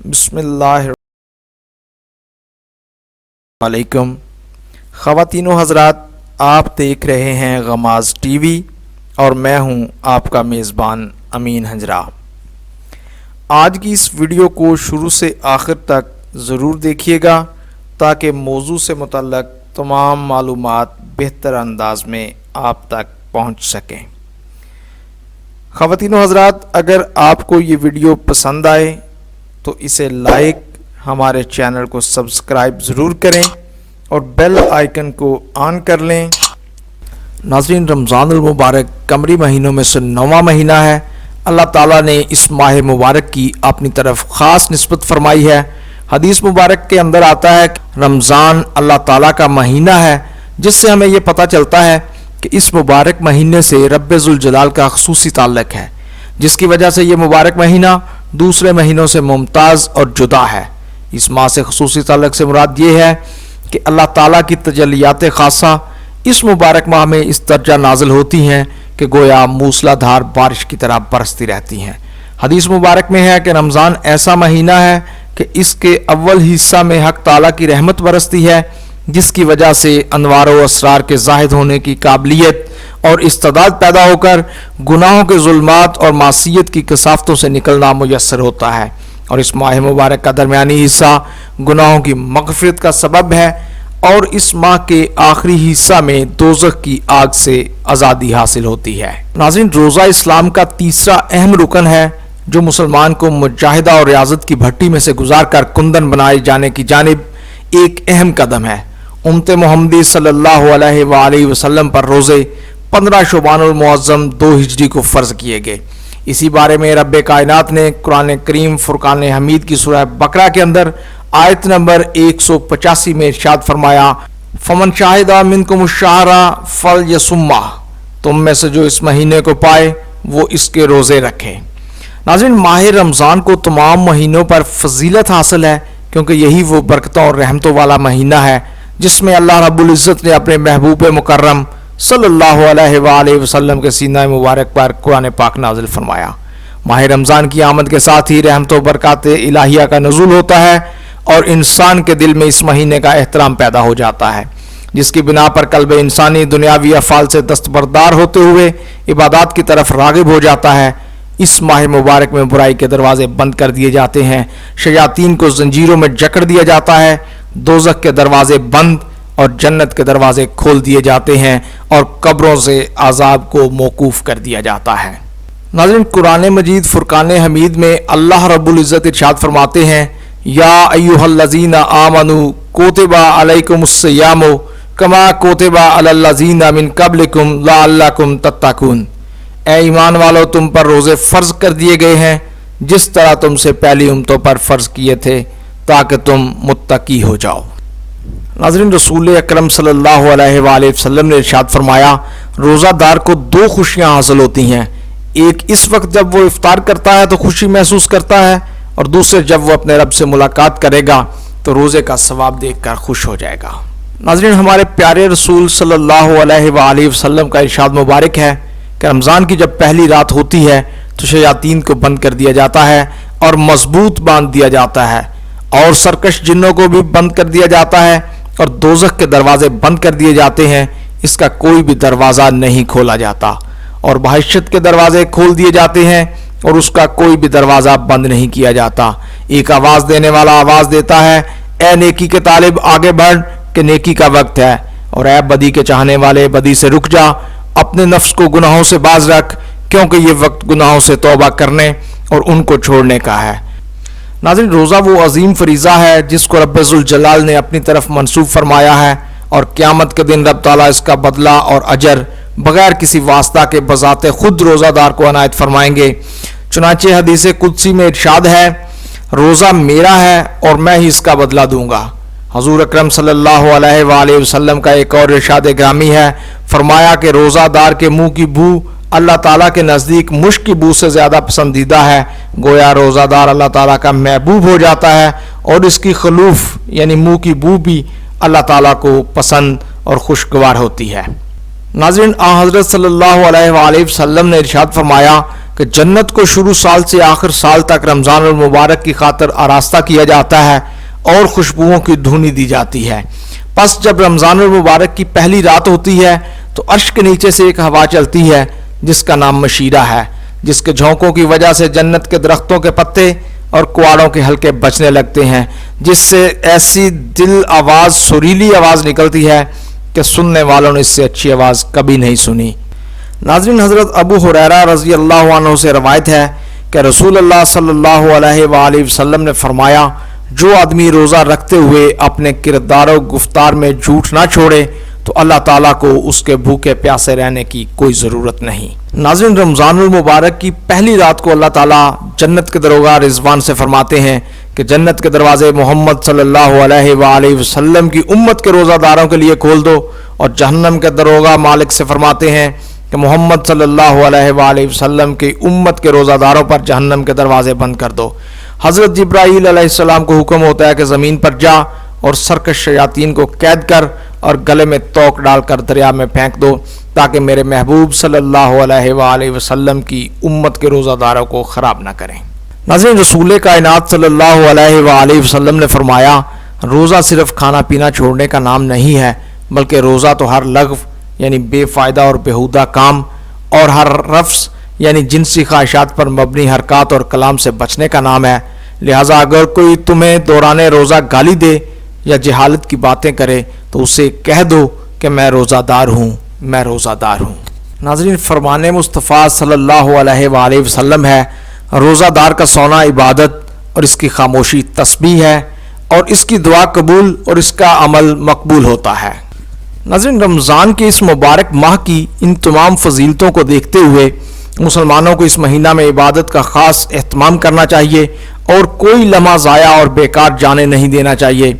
بسم اللہ علیکم خواتین و حضرات، آپ دیکھ رہے ہیں غماز ٹی وی اور میں ہوں آپ کا میزبان امین ہنجرا۔ آج کی اس ویڈیو کو شروع سے آخر تک ضرور دیکھیے گا تاکہ موضوع سے متعلق تمام معلومات بہتر انداز میں آپ تک پہنچ سکیں۔ خواتین و حضرات، اگر آپ کو یہ ویڈیو پسند آئے تو اسے لائک، ہمارے چینل کو سبسکرائب ضرور کریں اور بیل آئیکن کو آن کر لیں۔ ناظرین، رمضان المبارک قمری مہینوں میں سے 9واں مہینہ ہے۔ اللہ تعالیٰ نے اس ماہ مبارک کی اپنی طرف خاص نسبت فرمائی ہے۔ حدیث مبارک کے اندر آتا ہے کہ رمضان اللہ تعالیٰ کا مہینہ ہے، جس سے ہمیں یہ پتہ چلتا ہے کہ اس مبارک مہینے سے رب ذوالجلال کا خصوصی تعلق ہے، جس کی وجہ سے یہ مبارک مہینہ دوسرے مہینوں سے ممتاز اور جدا ہے۔ اس ماہ سے خصوصی تعلق سے مراد یہ ہے کہ اللہ تعالیٰ کی تجلیات خاصہ اس مبارک ماہ میں اس درجہ نازل ہوتی ہیں کہ گویا موسلا دھار بارش کی طرح برستی رہتی ہیں۔ حدیث مبارک میں ہے کہ رمضان ایسا مہینہ ہے کہ اس کے اول حصہ میں حق تعالیٰ کی رحمت برستی ہے، جس کی وجہ سے انوار و اسرار کے زاہد ہونے کی قابلیت اور استعداد پیدا ہو کر گناہوں کے ظلمات اور معصیت کی کثافتوں سے نکلنا میسر ہوتا ہے، اور اس ماہ مبارک کا درمیانی حصہ گناہوں کی مغفرت کا سبب ہے، اور اس ماہ کے آخری حصہ میں دوزخ کی آگ سے آزادی حاصل ہوتی ہے۔ ناظرین، روزہ اسلام کا تیسرا اہم رکن ہے جو مسلمان کو مجاہدہ اور ریاضت کی بھٹی میں سے گزار کر کندن بنائے جانے کی جانب ایک اہم قدم ہے۔ امت محمدی صلی اللہ علیہ وآلہ وسلم پر روزے 15 شعبان المعظم 2 ہجری کو فرض کیے گئے۔ اسی بارے میں رب کائنات نے قرآن کریم فرقان حمید کی سورہ بقرہ کے اندر آیت نمبر 185 میں ارشاد فرمایا، فمن شاہد منکم الشہر فلیصمہ، تم میں سے جو اس مہینے کو پائے وہ اس کے روزے رکھے۔ ناظرین، ماہ رمضان کو تمام مہینوں پر فضیلت حاصل ہے، کیونکہ یہی وہ برکتوں اور رحمتوں والا مہینہ ہے جس میں اللہ رب العزت نے اپنے محبوب مکرم صلی اللہ علیہ وآلہ وسلم کے سینہ مبارک پر قرآن پاک نازل فرمایا۔ ماہ رمضان کی آمد کے ساتھ ہی رحمت و برکات الہیہ کا نزول ہوتا ہے اور انسان کے دل میں اس مہینے کا احترام پیدا ہو جاتا ہے، جس کی بنا پر قلب انسانی دنیاوی افعال سے دستبردار ہوتے ہوئے عبادات کی طرف راغب ہو جاتا ہے۔ اس ماہ مبارک میں برائی کے دروازے بند کر دیے جاتے ہیں، شیاطین کو زنجیروں میں جکڑ دیا جاتا ہے، دوزخ کے دروازے بند اور جنت کے دروازے کھول دیے جاتے ہیں، اور قبروں سے عذاب کو موقوف کر دیا جاتا ہے۔ ناظرین، قرآن مجید فرقان حمید میں اللہ رب العزت ارشاد فرماتے ہیں، یا ایھا الذین آمنوا کتب علیکم الصیام کما کتب علی الذین من قبلکم لعلکم تتقون، اے ایمان والو، تم پر روزے فرض کر دیے گئے ہیں جس طرح تم سے پہلی امتوں پر فرض کیے تھے تاکہ تم متقی ہو جاؤ۔ ناظرین، رسول اکرم صلی اللہ علیہ وآلہ وسلم نے ارشاد فرمایا، روزہ دار کو 2 خوشیاں حاصل ہوتی ہیں، ایک اس وقت جب وہ افطار کرتا ہے تو خوشی محسوس کرتا ہے، اور دوسرے جب وہ اپنے رب سے ملاقات کرے گا تو روزے کا ثواب دیکھ کر خوش ہو جائے گا۔ ناظرین، ہمارے پیارے رسول صلی اللہ علیہ وآلہ وسلم کا ارشاد مبارک ہے کہ رمضان کی جب پہلی رات ہوتی ہے تو شیاطین کو بند کر دیا جاتا ہے اور مضبوط باندھ دیا جاتا ہے، اور سرکش جنوں کو بھی بند کر دیا جاتا ہے، اور دوزخ کے دروازے بند کر دیے جاتے ہیں، اس کا کوئی بھی دروازہ نہیں کھولا جاتا، اور بہشت کے دروازے کھول دیے جاتے ہیں اور اس کا کوئی بھی دروازہ بند نہیں کیا جاتا۔ ایک آواز دینے والا آواز دیتا ہے، اے نیکی کے طالب آگے بڑھ کہ نیکی کا وقت ہے، اور اے بدی کے چاہنے والے بدی سے رک جا، اپنے نفس کو گناہوں سے باز رکھ، کیونکہ یہ وقت گناہوں سے توبہ کرنے اور ان کو چھوڑنے کا ہے۔ ناظرین، روزہ وہ عظیم فریضہ ہے جس کو رب ذوالجلال نے اپنی طرف منسوب فرمایا ہے، اور قیامت کے دن رب تعالیٰ اس کا بدلہ اور اجر بغیر کسی واسطہ کے بذات خود روزہ دار کو عنایت فرمائیں گے۔ چنانچہ حدیث قدسی میں ارشاد ہے، روزہ میرا ہے اور میں ہی اس کا بدلہ دوں گا۔ حضور اکرم صلی اللہ علیہ وآلہ وسلم کا ایک اور ارشاد گرامی ہے، فرمایا کہ روزہ دار کے منہ کی بو اللہ تعالیٰ کے نزدیک مشک کی بو سے زیادہ پسندیدہ ہے، گویا روزہ دار اللہ تعالیٰ کا محبوب ہو جاتا ہے، اور اس کی خلوف یعنی منہ کی بو بھی اللہ تعالیٰ کو پسند اور خوشگوار ہوتی ہے۔ ناظرین، حضرت صلی اللہ علیہ وآلہ وسلم نے ارشاد فرمایا کہ جنت کو شروع سال سے آخر سال تک رمضان المبارک کی خاطر آراستہ کیا جاتا ہے اور خوشبوؤں کی دھونی دی جاتی ہے۔ پس جب رمضان المبارک کی پہلی رات ہوتی ہے تو عرش کے نیچے سے ایک ہوا چلتی ہے جس کا نام مشیرہ ہے، جس کے جھونکوں کی وجہ سے جنت کے درختوں کے پتے اور کواڑوں کے حلقے بجنے لگتے ہیں، جس سے ایسی دل آواز، سریلی آواز نکلتی ہے کہ سننے والوں نے اس سے اچھی آواز کبھی نہیں سنی۔ ناظرین، حضرت ابو ہریرہ رضی اللہ عنہ سے روایت ہے کہ رسول اللہ صلی اللہ علیہ وآلہ وسلم نے فرمایا، جو آدمی روزہ رکھتے ہوئے اپنے کردار و گفتار میں جھوٹ نہ چھوڑے تو اللہ تعالیٰ کو اس کے بھوکے پیاسے رہنے کی کوئی ضرورت نہیں۔ ناظرین، رمضان المبارک کی پہلی رات کو اللہ تعالیٰ جنت کے دروازہ رضوان سے فرماتے ہیں کہ جنت کے دروازے محمد صلی اللہ علیہ وآلہ وسلم کی امت کے روزہ داروں کے لیے کھول دو، اور جہنم کے دروازہ مالک سے فرماتے ہیں کہ محمد صلی اللہ علیہ وآلہ وسلم کی امت کے روزہ داروں پر جہنم کے دروازے بند کر دو۔ حضرت جبرائیل علیہ السلام کو حکم ہوتا ہے کہ زمین پر جا اور سرکش شیاطین کو قید کر اور گلے میں توق ڈال کر دریا میں پھینک دو تاکہ میرے محبوب صلی اللہ علیہ وآلہ وسلم کی امت کے روزہ داروں کو خراب نہ کریں۔ ناظرین، رسول کائنات صلی اللہ علیہ وآلہ وسلم نے فرمایا، روزہ صرف کھانا پینا چھوڑنے کا نام نہیں ہے، بلکہ روزہ تو ہر لغو یعنی بے فائدہ اور بیہودہ کام اور ہر رفث یعنی جنسی خواہشات پر مبنی حرکات اور کلام سے بچنے کا نام ہے۔ لہٰذا اگر کوئی تمہیں دوران روزہ گالی دے یا جہالت کی باتیں کرے تو اسے کہہ دو کہ میں روزہ دار ہوں، میں روزہ دار ہوں۔ ناظرین، فرمان مصطفیٰ صلی اللہ علیہ وآلہ وسلم ہے، روزہ دار کا سونا عبادت اور اس کی خاموشی تسبیح ہے، اور اس کی دعا قبول اور اس کا عمل مقبول ہوتا ہے۔ ناظرین، رمضان کے اس مبارک ماہ کی ان تمام فضیلتوں کو دیکھتے ہوئے مسلمانوں کو اس مہینہ میں عبادت کا خاص اہتمام کرنا چاہیے اور کوئی لمحہ ضائع اور بیکار جانے نہیں دینا چاہیے۔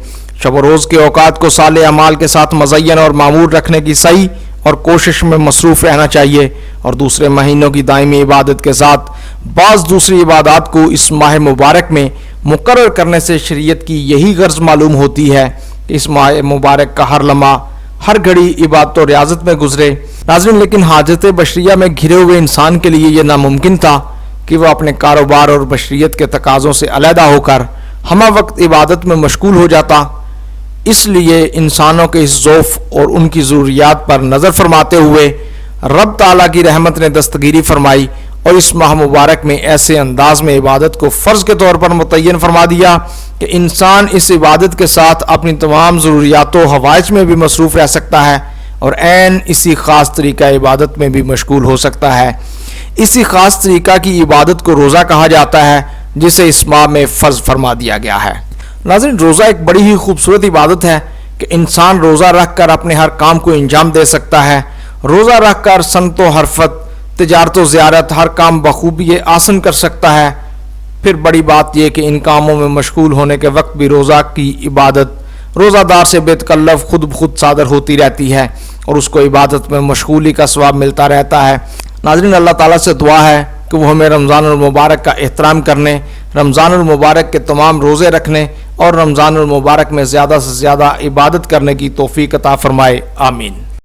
شب و روز کے اوقات کو صالح اعمال کے ساتھ مزین اور معمور رکھنے کی سعی اور کوشش میں مصروف رہنا چاہیے، اور دوسرے مہینوں کی دائمی عبادت کے ساتھ بعض دوسری عبادات کو اس ماہ مبارک میں مقرر کرنے سے شریعت کی یہی غرض معلوم ہوتی ہے کہ اس ماہ مبارک کا ہر لمحہ، ہر گھڑی عبادت و ریاضت میں گزرے۔ ناظرین، لیکن حاجت بشریہ میں گھرے ہوئے انسان کے لیے یہ ناممکن تھا کہ وہ اپنے کاروبار اور بشریت کے تقاضوں سے علیحدہ ہو کر ہمہ وقت عبادت میں مشغول ہو جاتا۔ اس لیے انسانوں کے اس ضعف اور ان کی ضروریات پر نظر فرماتے ہوئے رب تعالیٰ کی رحمت نے دستگیری فرمائی اور اس ماہ مبارک میں ایسے انداز میں عبادت کو فرض کے طور پر متعین فرما دیا کہ انسان اس عبادت کے ساتھ اپنی تمام ضروریات و حوائج میں بھی مصروف رہ سکتا ہے اور عین اسی خاص طریقہ عبادت میں بھی مشغول ہو سکتا ہے۔ اسی خاص طریقہ کی عبادت کو روزہ کہا جاتا ہے جسے اس ماہ میں فرض فرما دیا گیا ہے۔ ناظرین، روزہ ایک بڑی ہی خوبصورت عبادت ہے کہ انسان روزہ رکھ کر اپنے ہر کام کو انجام دے سکتا ہے۔ روزہ رکھ کر صنعت و حرفت، تجارت و زیارت، ہر کام بخوبی آسن کر سکتا ہے۔ پھر بڑی بات یہ کہ ان کاموں میں مشغول ہونے کے وقت بھی روزہ کی عبادت روزہ دار سے بے تکلف خود بخود صادر ہوتی رہتی ہے اور اس کو عبادت میں مشغولی کا ثواب ملتا رہتا ہے۔ ناظرین، اللہ تعالیٰ سے دعا ہے کہ وہ ہمیں رمضان المبارک کا احترام کرنے، رمضان المبارک کے تمام روزے رکھنے اور رمضان المبارک میں زیادہ سے زیادہ عبادت کرنے کی توفیق عطا فرمائے۔ آمین۔